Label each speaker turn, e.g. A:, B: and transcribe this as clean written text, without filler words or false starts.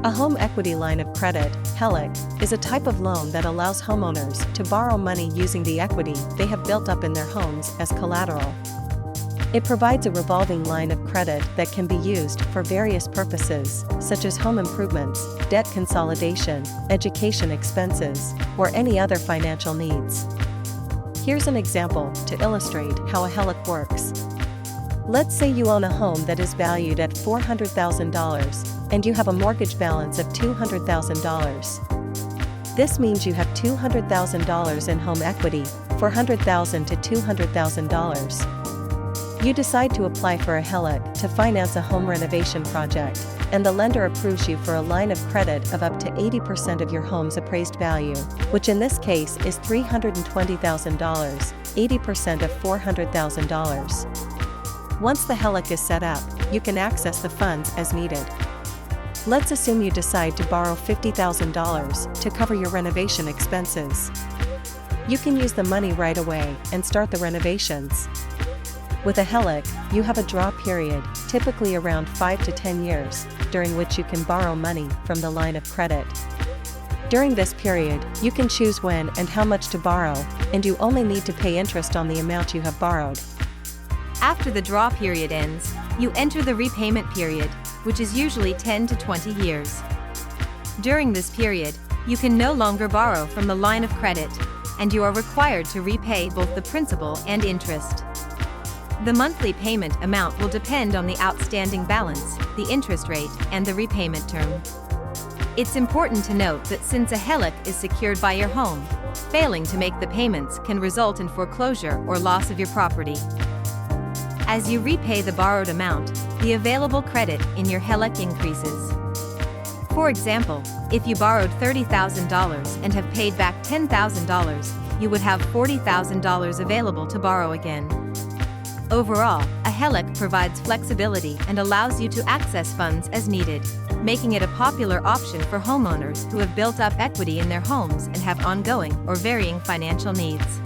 A: A home equity line of credit, HELOC, is a type of loan that allows homeowners to borrow money using the equity they have built up in their homes as collateral. It provides a revolving line of credit that can be used for various purposes, such as home improvements, debt consolidation, education expenses, or any other financial needs. Here's an example to illustrate how a HELOC works. Let's say you own a home that is valued at $400,000, and you have a mortgage balance of $200,000. This means you have $200,000 in home equity, $400,000 to $200,000. You decide to apply for a HELOC to finance a home renovation project, and the lender approves you for a line of credit of up to 80% of your home's appraised value, which in this case is $320,000, 80% of $400,000. Once the HELOC is set up, you can access the funds as needed. Let's assume you decide to borrow $50,000 to cover your renovation expenses. You can use the money right away and start the renovations. With a HELOC, you have a draw period, typically around 5 to 10 years, during which you can borrow money from the line of credit. During this period, you can choose when and how much to borrow, and you only need to pay interest on the amount you have borrowed.
B: After the draw period ends, you enter the repayment period, which is usually 10 to 20 years. During this period, you can no longer borrow from the line of credit, and you are required to repay both the principal and interest. The monthly payment amount will depend on the outstanding balance, the interest rate, and the repayment term. It's important to note that since a HELOC is secured by your home, failing to make the payments can result in foreclosure or loss of your property. As you repay the borrowed amount, the available credit in your HELOC increases. For example, if you borrowed $30,000 and have paid back $10,000, you would have $40,000 available to borrow again. Overall, a HELOC provides flexibility and allows you to access funds as needed, making it a popular option for homeowners who have built up equity in their homes and have ongoing or varying financial needs.